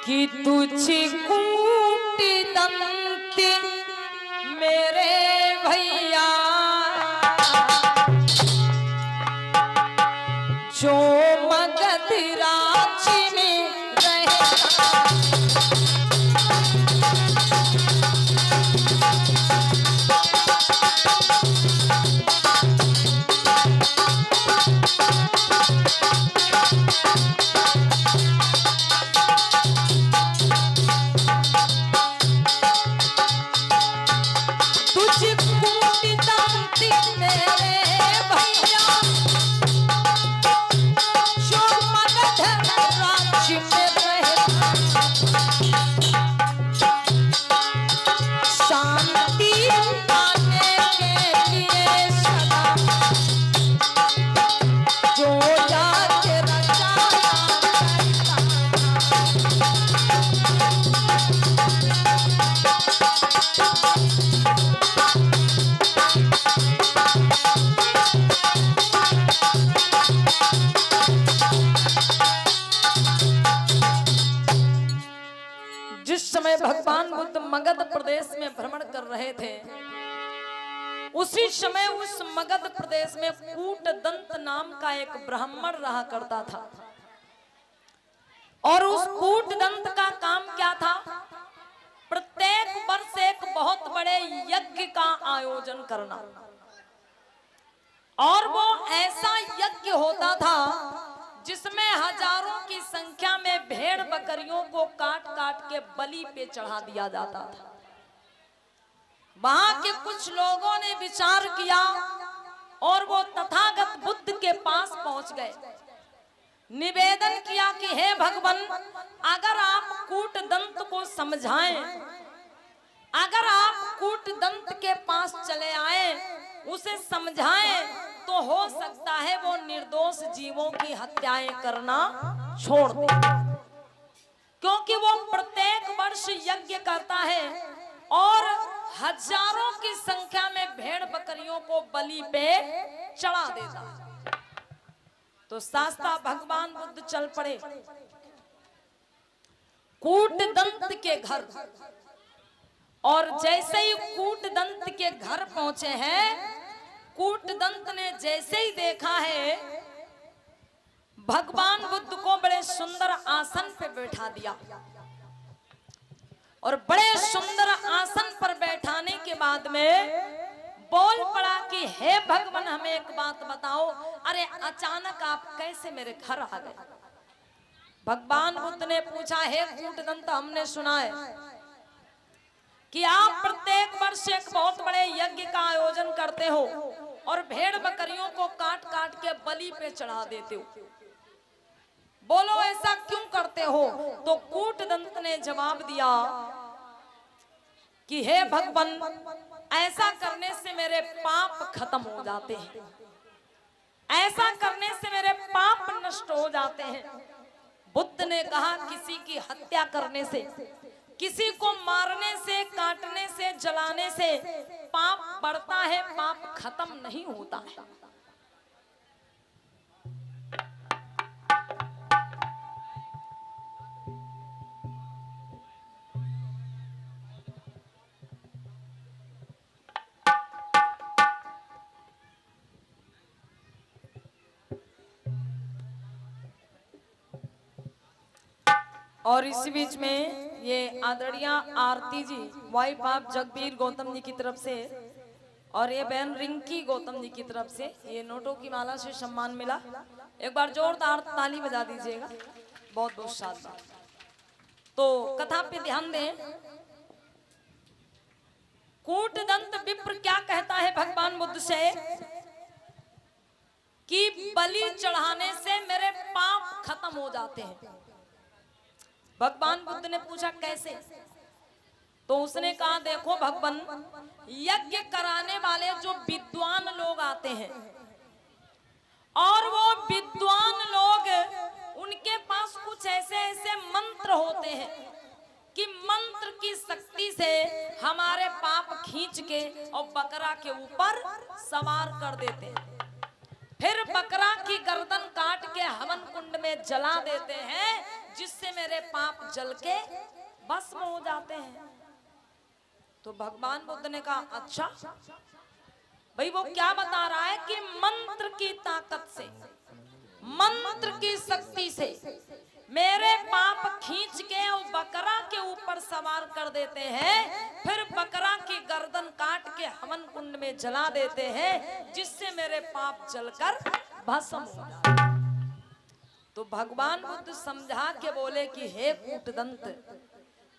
कि तुझी कूटी दंती मेरे भैया जो मगध रांची में रहता भगवान बुद्ध मगध प्रदेश में भ्रमण कर रहे थे। उसी समय उस मगध प्रदेश में कूटदंत नाम का एक ब्राह्मण रहा करता था और उस कूटदंत का काम क्या था? प्रत्येक वर्ष एक बहुत बड़े यज्ञ का आयोजन करना। और वो ऐसा यज्ञ होता था जिसमें हजारों की संख्या में भेड़ बकरियों को काट काट के बलि पे चढ़ा दिया जाता था। वहां के कुछ लोगों ने विचार किया और वो तथागत बुद्ध के पास पहुंच गए। निवेदन किया कि हे भगवान, अगर आप कूटदंत को समझाएं, अगर आप कूटदंत के पास चले आए, उसे समझाएं, तो हो सकता है वो निर्दोष जीवों की हत्याएं करना छोड़ दे, क्योंकि वो प्रत्येक वर्ष यज्ञ करता है और हजारों की संख्या में भेड़ बकरियों को बलि पे चढ़ा देता। तो शास्त्रा भगवान बुद्ध चल पड़े कूटदंत के घर, और जैसे ही कूटदंत के घर पहुंचे हैं, कूटदंत ने जैसे ही देखा है भगवान बुद्ध को बड़े सुंदर आसन पे बैठा दिया, और बड़े सुंदर आसन पर बैठाने के बाद में बोल पड़ा कि हे भगवान, हमें एक बात बताओ, अरे अचानक आप कैसे मेरे घर आ गए? भगवान बुद्ध ने पूछा, हे कूटदंत, हमने सुना है कि आप प्रत्येक वर्ष एक बहुत बड़े यज्ञ का आयोजन करते हो और भेड़ बकरियों को काट काट के बलि पे चढ़ा देते हो, बोलो ऐसा क्यों करते हो? तो कूटदंत ने जवाब दिया कि हे भगवान, ऐसा करने से मेरे पाप खत्म हो जाते हैं, ऐसा करने से मेरे पाप नष्ट हो जाते हैं। बुद्ध ने कहा, किसी की हत्या करने से, किसी को मारने से, काटने से, जलाने से पाप बढ़ता है, पाप खत्म नहीं होता है। और इसी बीच में ये आदरणीय आरती जी, वाइफ ऑफ जगबीर गौतम जी की तरफ से, और ये बहन रिंकी गौतम जी की तरफ से ये नोटों की माला से सम्मान मिला। एक बार जोरदार ताली बजा दीजिएगा, बहुत बहुत शानदार। तो कथा पे ध्यान दें। कूटदंत विप्र क्या कहता है भगवान बुद्ध से कि बलि चढ़ाने से मेरे पाप खत्म हो जाते हैं। भगवान बुद्ध ने पूछा कैसे? तो उसने कहा, देखो भगवान, यज्ञ कराने वाले जो विद्वान लोग आते हैं, और वो विद्वान लोग, उनके पास कुछ ऐसे ऐसे मंत्र होते हैं कि मंत्र की शक्ति से हमारे पाप खींच के और बकरा के ऊपर सवार कर देते हैं, फिर बकरा की गर्दन काट के हवन कुंड में जला देते हैं। जिससे मेरे पाप जल के भस्म हो जाते हैं। तो भगवान बुद्ध ने कहा अच्छा भाई, वो क्या बता रहा है कि मंत्र की ताकत से, मंत्र की शक्ति से मेरे पाप खींच के और बकरा के ऊपर सवार कर देते हैं, फिर बकरा की गर्दन काट के हवन कुंड में जला देते हैं, जिससे मेरे पाप जलकर भस्म हो जाए। तो भगवान बुद्ध समझा के बोले कि हे कूटदंत,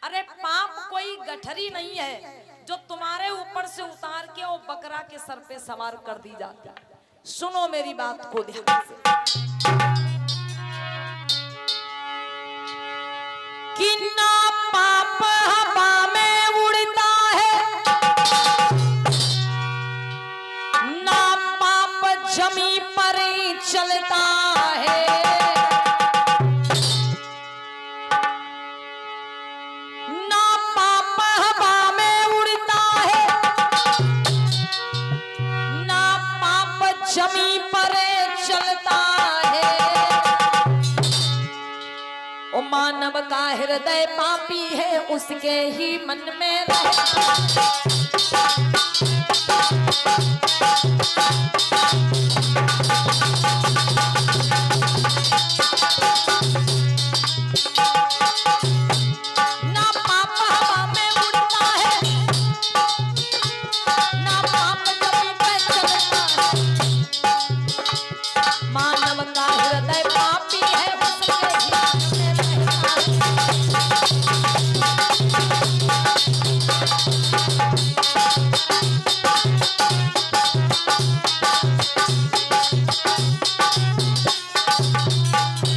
अरे पाप कोई गठरी नहीं है जो तुम्हारे ऊपर से उतार के वो बकरा के सर पे सवार कर दी जाती है। सुनो मेरी बात को ध्यान से कि ना पाप हवा में उड़ता है, ना पाप जमी पर ही चलता है, ना पाप हवा में उड़ता है, ना पाप जमी पर चलता है। ओ मानव का हृदय पापी है, उसके ही मन में रहता ना पाप हवा में उड़ता है, ना पाप जमीन पे चलता है। मानव का हृदय पापी है, उसके ही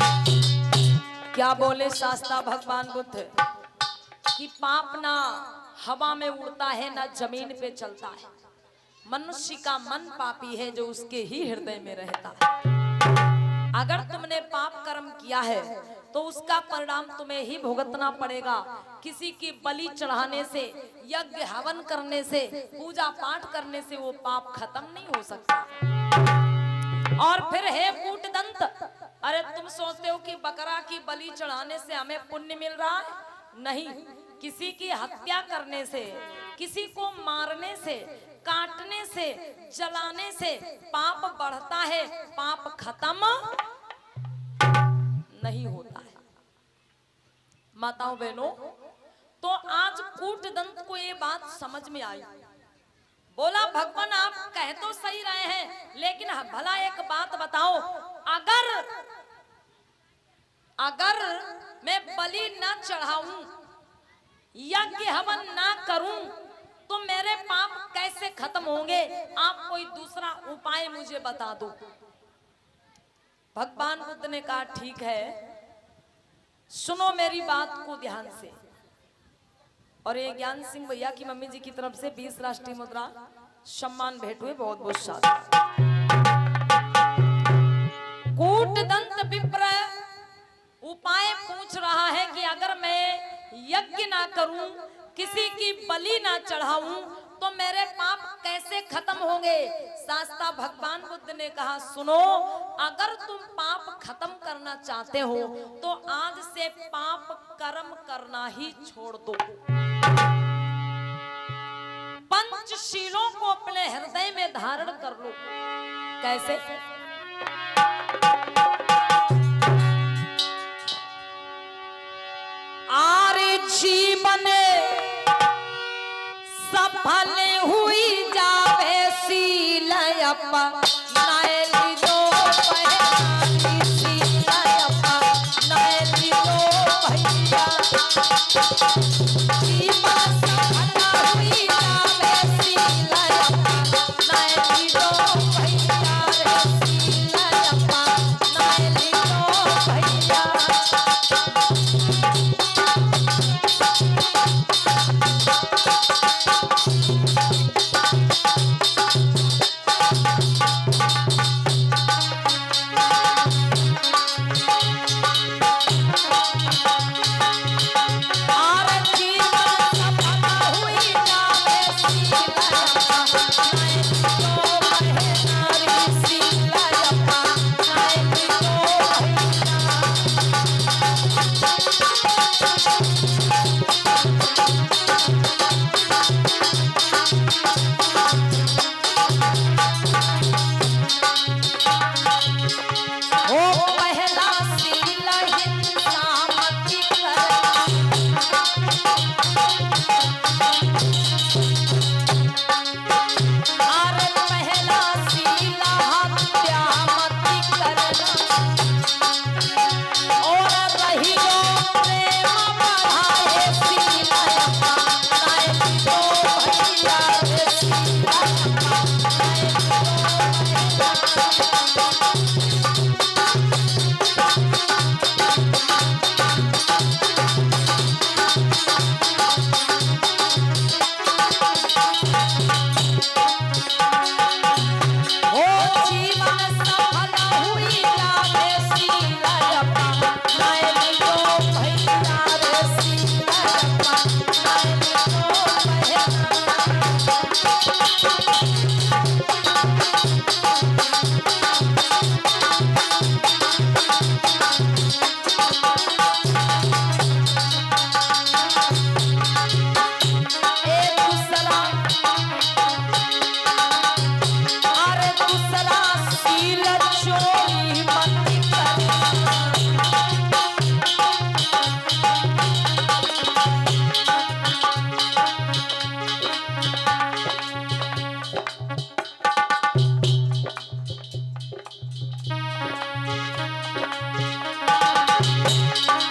मन में रहता है। क्या बोले शास्त्रा भगवान बुद्ध कि पाप ना हवा में उड़ता है, ना जमीन पे चलता है। मनुष्य का मन पापी है जो उसके ही हृदय में रहता है। अगर तुमने पाप कर्म किया है तो उसका परिणाम तुम्हें ही भुगतना पड़ेगा। किसी की बलि चढ़ाने से, यज्ञ हवन करने से, पूजा पाठ करने से वो पाप खत्म नहीं हो सकता। और फिर हे कूटदंत, अरे तुम सोचते हो कि बकरा की बलि चढ़ाने से हमें पुण्य मिल रहा है? नहीं, किसी की हत्या करने से, किसी को मारने से, काटने से, जलाने से पाप बढ़ता है, पाप खत्म नहीं होता है। माताओं बहनों, तो आज कूटदंत को ये बात समझ में आई। बोला भगवान आप कह तो सही रहे हैं, लेकिन भला एक बात बताओ, अगर मैं बलि ना चढ़ाऊं, यज्ञ हवन ना करूं, तो मेरे पाप कैसे खत्म होंगे? आप कोई दूसरा उपाय मुझे बता दो। भगवान बुद्ध ने कहा ठीक है, सुनो मेरी बात को ध्यान से। और ये ज्ञान सिंह भैया की मम्मी जी की तरफ से 20 राष्ट्रीय मुद्रा सम्मान भेंट हुए, बहुत बहुत शाबाश। कूटदंत विप्र उपाय पूछ रहा है कि अगर मैं यज्ञ ना करूं, किसी की बलि ना चढ़ाऊं, तो मेरे पाप कैसे खत्म होंगे? शास्त्रा भगवान बुद्ध ने कहा सुनो, अगर तुम पाप खत्म करना चाहते हो तो आज से पाप कर्म करना ही छोड़ दो। पंचशीलों को अपने हृदय में धारण कर लो। कैसे? आरे जीवन सफल हुई जावे सील अपनाए लो भैया, सील अपनाए लो भैया। जीवन सफल हुई जावे सील अपनाए लो भैया, सील अपनाए लो भैया।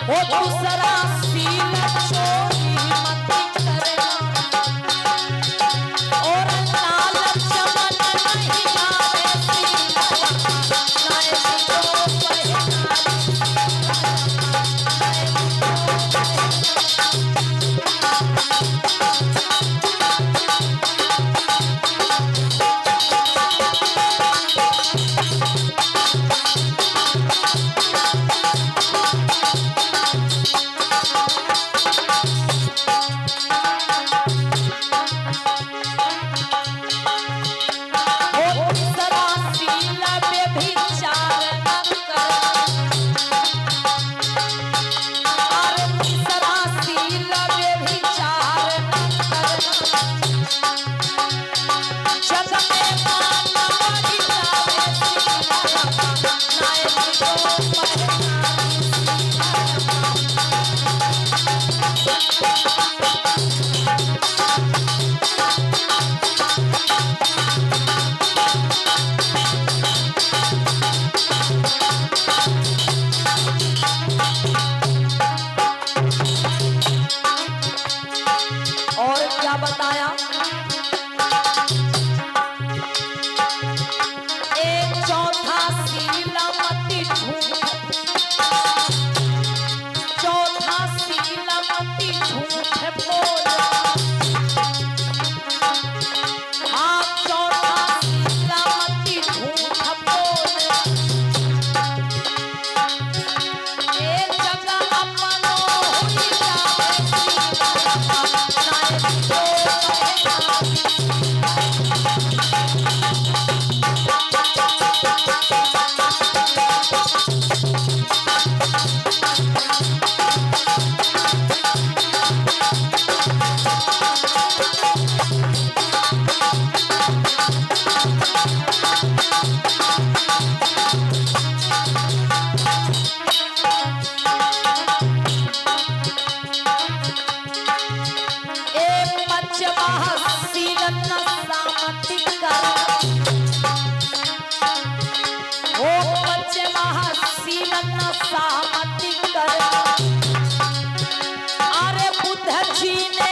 वो दूसरा सील चोरी मत करना और लालच मन नहीं आवे सीला नाए तो बताया एक चौथा सीला मती झूठ चौथा सीला मती झूठ बोल हाँ चौथा सीला मती झूठ बोल एक जगह अपनो हुई अरे बुद्ध जी ने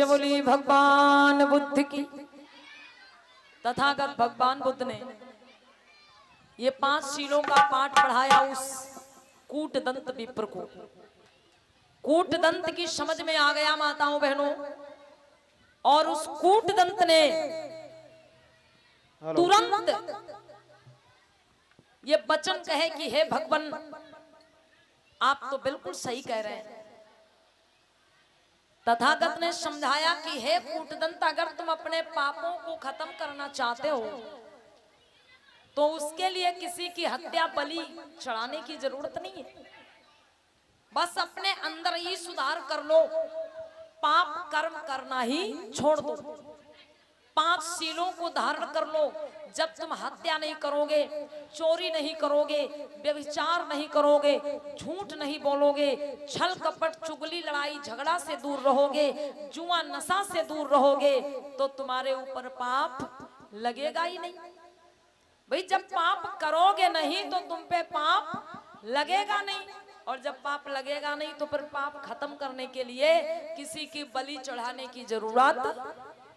बोली भगवान बुद्ध की। तथागत भगवान बुद्ध ने ये 5 शीलों का पाठ पढ़ाया उस कूटदंत विप्र को। कूटदंत की समझ में आ गया माताओं बहनों, और उस कूटदंत ने तुरंत ये वचन कहे कि हे भगवान, आप तो बिल्कुल सही कह रहे हैं। तथागत ने समझाया कि हे कूटदंत, अगर तुम अपने पापों को खत्म करना चाहते हो तो उसके लिए किसी की हत्या बलि चढ़ाने की जरूरत नहीं है। बस अपने अंदर ही सुधार कर लो, पाप कर्म करना ही छोड़ दो, 5 शीलों को धारण कर लो। जब तुम हत्या नहीं करोगे, चोरी नहीं करोगे, व्यभिचार नहीं करोगे, झूठ नहीं बोलोगे, छल कपट चुगली लड़ाई झगड़ा से दूर रहोगे, जुआ नशा से दूर रहोगे, तो तुम्हारे ऊपर पाप लगेगा ही नहीं। भाई जब पाप करोगे नहीं तो तुम पे पाप लगेगा नहीं, और जब पाप लगेगा नहीं तो फिर पाप खत्म करने के लिए किसी की बलि चढ़ाने की जरूरत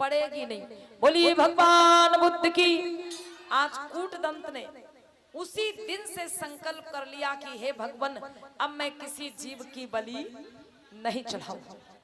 पड़ेगी नहीं। बोलिए भगवान बुद्ध की। आज कूटदंत ने उसी दिन से संकल्प कर लिया कि हे भगवान, अब मैं किसी जीव की बलि नहीं चढ़ाऊंगा।